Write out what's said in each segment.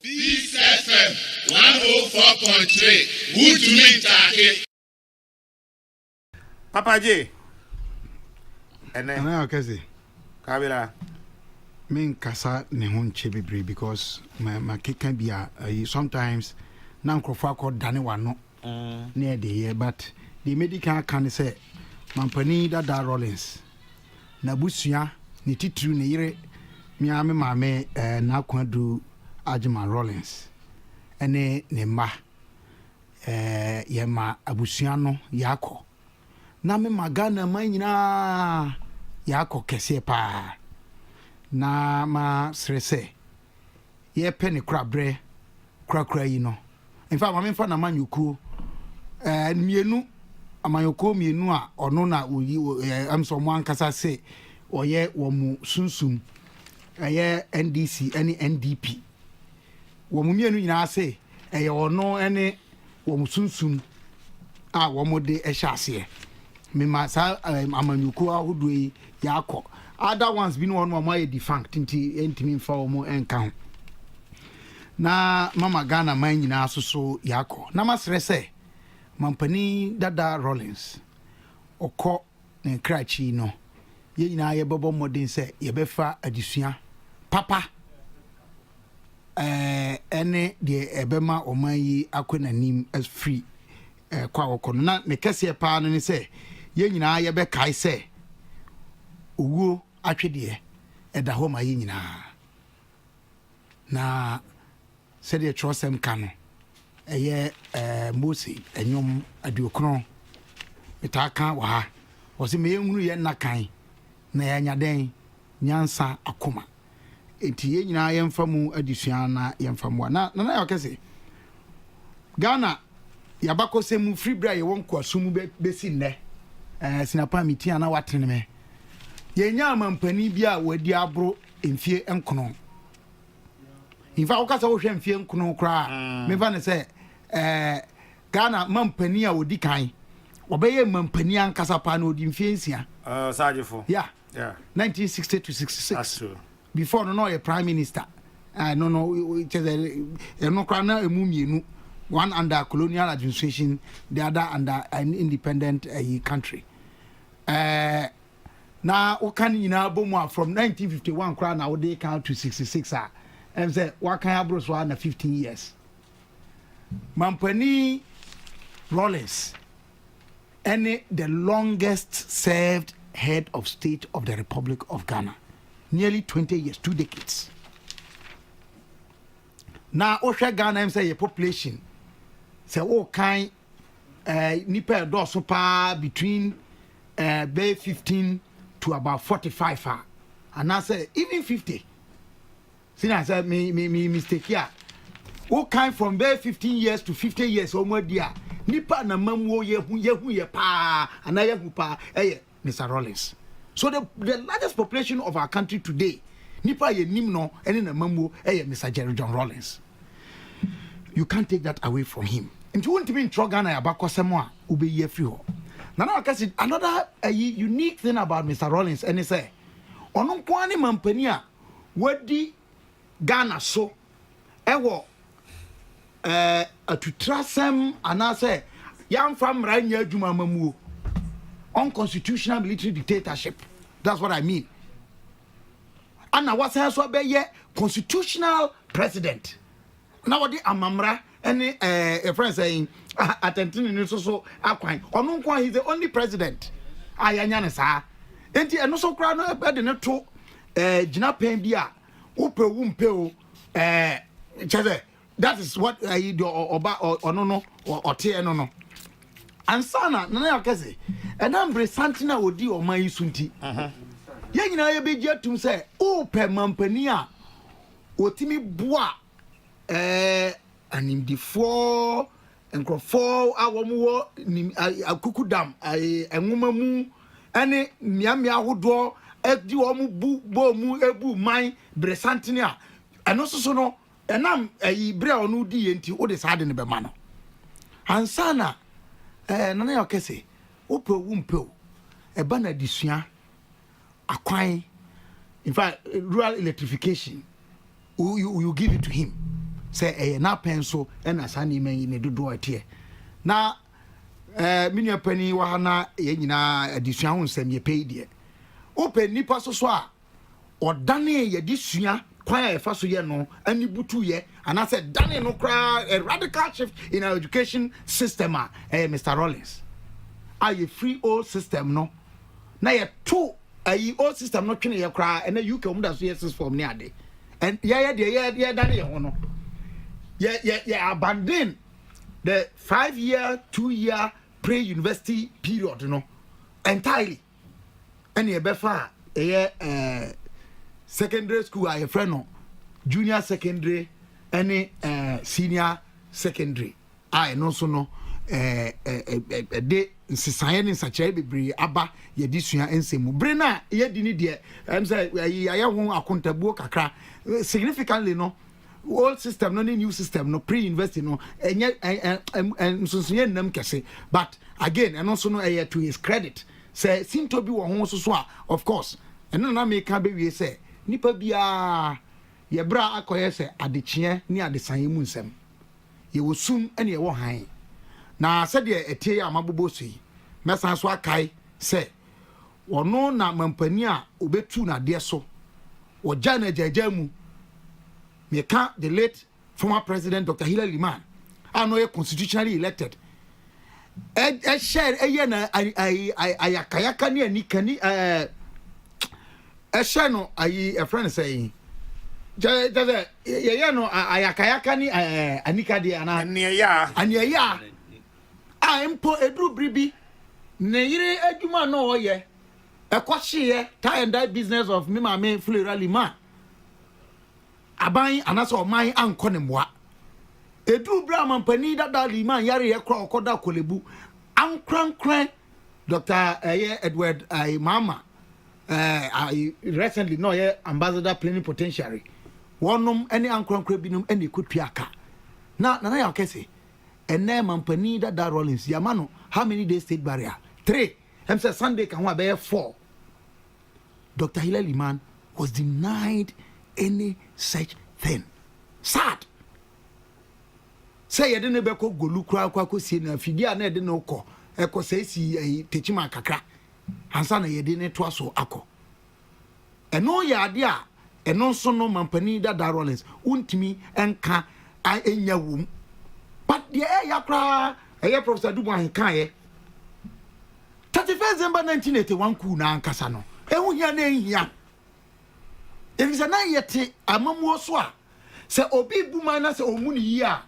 Peace FM 104.3. Good to meet you. Papa J. And I say, Kabila. Me kasa ne ho nche bebre because my cake can be sometimes na nkrofo akọ dane wano near the year, but the medical can say mampani da Rawlings na busua ne titru ne yire mi ame mame na kwadu Ajima Rawlings ene ne ma yema abusua no yakọ na me magana manyina yakọ kese pa na ma srese ye penny crabre krakra yi no in fact ma fa na manyuku mienu amanyoko mienu a ono na oyi am so mo ankasa se oye wo mu sunsum eye NDC any NDP wo mu mienu nyina se eye ono ene wo mu sunsum a wo mo de ehye me ma sa amanyoko ahodo yi yakọ other ones been one more defunct intimi fa omo enka ho na mama Ghana man nyina so yakọ na masre se mampani dada Rawlings okọ ne krachi no ye nyina ye bobo modern se ye befa adisua papa ene de ebema oman yi akonanim as free kwa okọ na ne kese pa no ne se ye nyina ye be kai se owo atwede eda ho ma yi nyina na se de trosem kano eye Mose enyom adiokron metaka wa ha o se me ehunu ye nakan na ya nyaden nyansa akoma enti ye nyina ye mfamu adisua na ye mfamu na ya kese Ghana yabakosemu free bra ye wonko asumu besi nne sinapa mitia na watene me yenya amampani bia wadi abro emfie enkono infa okasa wo hwe emfie enkono kra me fa ne se Ghana mampani a wodi kan obeye mampani ankasa pa na odi emfie nsia Sajifo yeah 1960 to 66 that's true before no a prime minister no it is no kra na emu mienu one under colonial administration the other under an independent country na okan nyina bomu from 1951 kra na wo dey count to 66 and say wakan abros wa na 15 years mampani Rawlings any the longest served head of state of the Republic of Ghana nearly 20 years 2 decades na ohwe Ghana am say your population say o kan nipa do so pa between bay 15 to about 45 and I say even 50 see I said me mistake here who came from there 15 years to 50 years or more dear nipa na mamu ye pa and I pa Mr. Rawlings so the largest population of our country today nipa ye nim no ene na mamu Mr. Jerry John Rawlings you can't take that away from him and you won't even try Ghana abakosemo a ube ye free ho. Now, another unique thing about Mr. Rawlings, and he say, "Ono kwani mampania, wadi Ghana so, ewo, atutrasem anase, yam from ranya juma mamu, unconstitutional military dictatorship. That's what I mean. And now what's also be constitutional president. Now what the amamra." Any a friend saying attending so akwan ono nkwa he's the only president ayanya ne saa enti eno so kra no be de ne to gina pen bia upewu mpeo cheze that is what oba ono no ote eno no ansana na ya kese enambre santina odi o man yisunti ye nyina ye beji atum se upe mampani a otimi boa animdifo enkrofo awomo akukudam enwomamu ane miamia hodo edi omu bo mu ebu man bresantene a eno soso no enam bre onu di enti wo de saade ne be ma no ansana nana ya kese opewu mpeo eba na disua akwan in fact rural electrification you give it to him say na penso na sani man ne dodo atie na minia pani wa hana ye nyina adisua ho nsem ye pay de open nipa so a odane ye disua kwan e fa so ye no ani butu ye and I said dane no kra a radical shift in our education system Mr. Rawlings a free old system no na ye two old system no twene ye kra and UK um da so yes form ni ade and yeah dane ye ho no yeah abandon the 5-year 2-year pre-university period no entirely and ye befa secondary school a friend no junior secondary any senior secondary I no so no de nsisan ne nsakyere bebre aba ye disua ensemu bre na ye di ni de say aye ho akontabuo kakra significantly no old system no new system no pre-university no enye nsunsunye nam kese but again and also no to his credit say sinto bi wo ho so a of course eno na me ka be wie say nipa bia ye bra akoye say adekye ni adesan mu nsem ye wosum ene ye wo han na se de etie amabobo so yi mesa so akai say wono na mampani a obetu na de so wo jana jajamu me can the late former president Dr. Hillary Liman I know constitutionally elected share na ayakayaka ni anikani share no a friend saying yeah no ayakayaka ni anika de ana anya empo edru bribi ne yire adwuma no oye ekohye tie and die business of me mama Flora Liman aban anaso man anko ne moa edu bra mampani dada Liman yare ye kra okoda kolebu ankrankran Dr. Edward mama I recently no ye ambassador plenipotentiary wonum any ankrankran binum any kutuaka na ya kese ene mampani dada Rawlings yamano how many days state barrier 3 em say Sunday kan ho be 4 Dr. Hillary Liman was denied any such thing. Sad. Say you didn't be ko golu kura ko sie na fidi a na de no ko e ko say si techima kakra ansa na ye de ne to aso akọ eno ya ade a eno so no mampani da Rawlings untimi enka a enya wum but the ya kra Professor Dubois kan ye 31 December 1981 ku na ankasa no ehu hia na ehia if is na yete amamuo so a se obi buma na se omuni yi a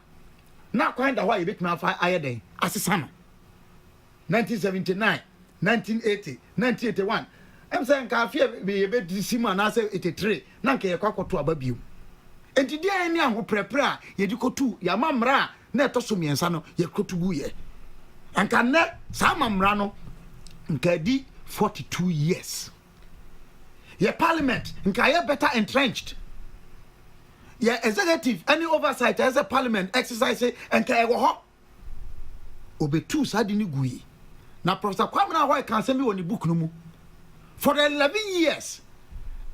na kwan da wa yebetuma afa ayeden asesa no 1979 1980 1981 em say nka afia be yebedi sima na se 83 na nka yakwakoto ababiu enti dia ni aho prepre a yedikotu ya mamra na etoso miensa no yakotu guye anka ne sa mamra no nka di 42 years your parliament nka ye better entrenched your executive any oversight as a parliament exercise nka e wo ho obetu sadi ni gui na Professor Kwame na why can say me woni book no mu for the 11 years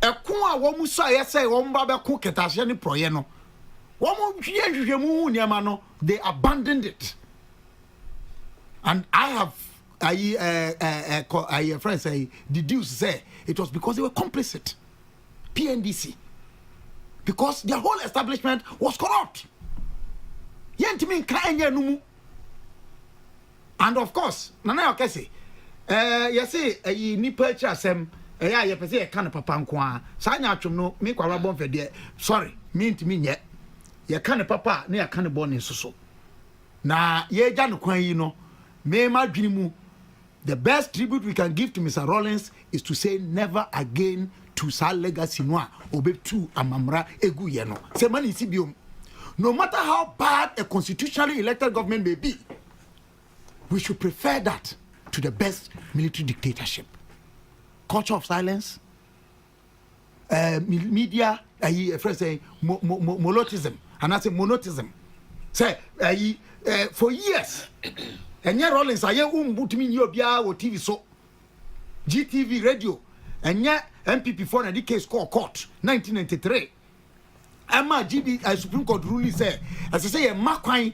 ekun a wo mu so ye say wo mba be ko ketase ni proye no wo mu hwehwe mu hu niam no they abandoned it and I have I friends say deduce say it was because they were complicit PNDC because their whole establishment was corrupt yentimi nka enya numu and of course nana okese you say nipa chi asem ye pese ye kan papa nko a sa nya atwom no me kwara bon fede sorry me ntimi nye ye kan papa na ye kan bon soso na ye gya no kwan yi no me ma dwini mu the best tribute we can give to Mr. Rawlings is to say never again to sa legacy no obetu amamra egu ye no say man isi biom no matter how bad a constitutionally elected government may be we should prefer that to the best military dictatorship culture of silence media friends say monotism and I say monotism say for years and yeah Rawlings aye umbutimi ni obia o TV so GTV radio and yeah MPP for na the case court 1993 Emma GB Supreme Court ruling say as I say a Makwan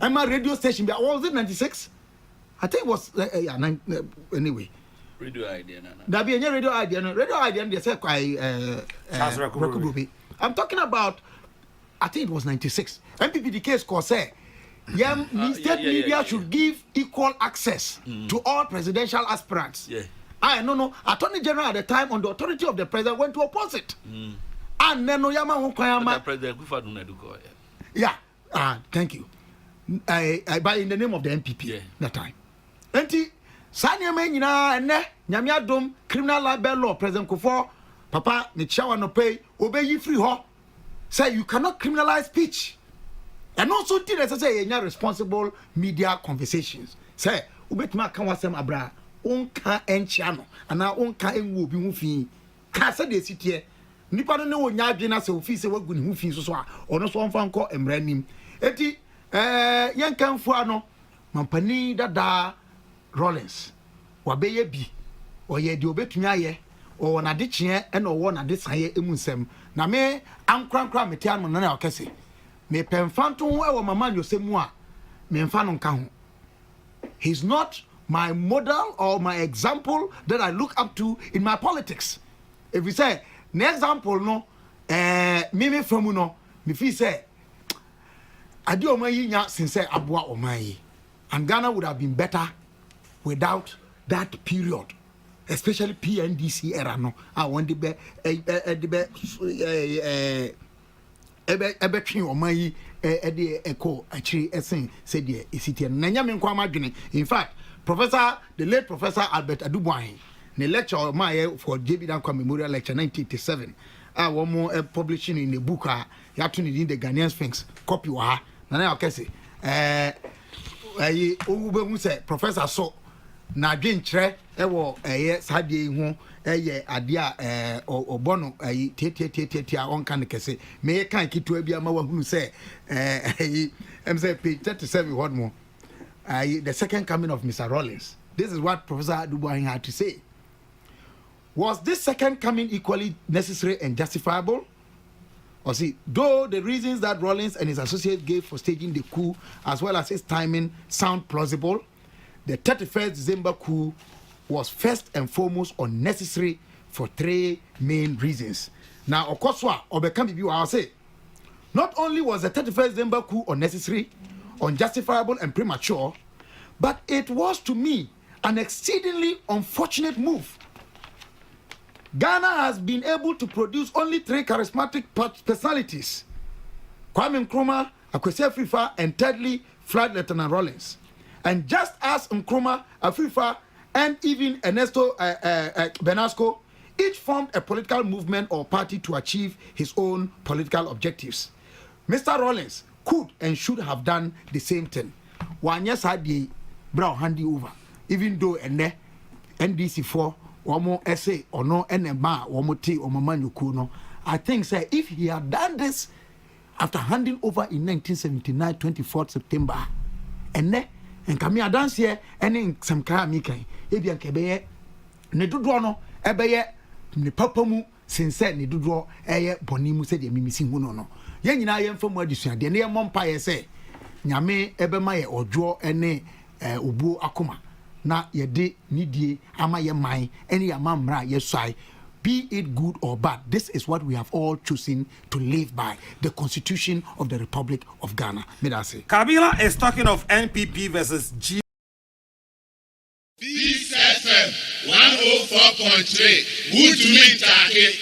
Emma radio station what was it 96? I think it was anyway. Radio idea That be a radio idea no radio idea they say I'm talking about I think it was 96. MPP the case cause say state media should give equal access to all presidential aspirants. No. Attorney General at the time on the authority of the president went to oppose it. And then no yama wonkwayama. President Kufa Duneduko. Yeah. Thank you. I buy in the name of the MPP that time. Enti Sanya nyina ene nyame adom criminal libel law President Kufa papa ni chawa no pay obey free ho. Say you cannot criminalize speech. And also did as I say responsible media conversations. Say ubetuma kan wasem abra onka enchiano ana onka enwo bi hu fi ka se de sitie nipa no ne wonya adwena se ofi se wagu ne hu fi so a ono so onfa nko emranim eti yenkanfo ano mampani dada Rawlings wabeye bi oye de obetumi aye o na de chie e no wo na de saye emunsem na me ankrankra metian no na okese me pemfanto ho e wo mama nyosemu a me mfa no nka ho. He's not my model or my example that I look up to in my politics. If we say an example no mimi from no me feel say adi o man nya since aboa o man and Ghana would have been better without that period, especially PNDC era no I want the be twin o man yi de echo actually esen say the isiti na nya me nkwa madwene. In fact the late Professor Albert Adubuahin, the lecture for JB Dankwa Memorial Lecture 1987, publishing in a book, you have to need the Ghanaian Sphinx copy. Nana Okese, Professor So, na Jintre, Sadi Hon, Adia, Obono, Tia, on can say, may I can't keep to a Biama who say, page 37, what more. The second coming of Mr. Rawlings. This is what Professor Adubuahin had to say. Was this second coming equally necessary and justifiable? Or see, though the reasons that Rawlings and his associates gave for staging the coup, as well as his timing, sound plausible, the 31st December coup was first and foremost unnecessary for three main reasons. Now, of course, I'll say, not only was the 31st December coup unnecessary, unjustifiable and premature, but it was to me an exceedingly unfortunate move. Ghana has been able to produce only three charismatic personalities: Kwame Nkrumah, Akwesi Afrifa, and thirdly, Flight Lieutenant Rawlings. And just as Nkrumah, Afrifa, and even Ernesto Benasco each formed a political movement or party to achieve his own political objectives, Mr. Rawlings could and should have done the same thing. One yes had the brow handy over, even though NDC4 or more essay or no NMA or more tea or Mamanyu. I think say if he had done after handing over in 1979, 24th September, and Kamia dance here and in some car Mikai, Ebian Kebeye, Nedudono, Ebeye, Nipapamu, since ni dudro bonimu said missing no. Yen I am from Madison, the near Mompire say, Nyame Ebemaye or draw any ubu akuma. Na ye de nidie ama ye mai any amamra ye sai. Be it good or bad, this is what we have all chosen to live by, the Constitution of the Republic of Ghana. Kabila is talking of NPP versus G. Peace FM 104.3. Good to meet you.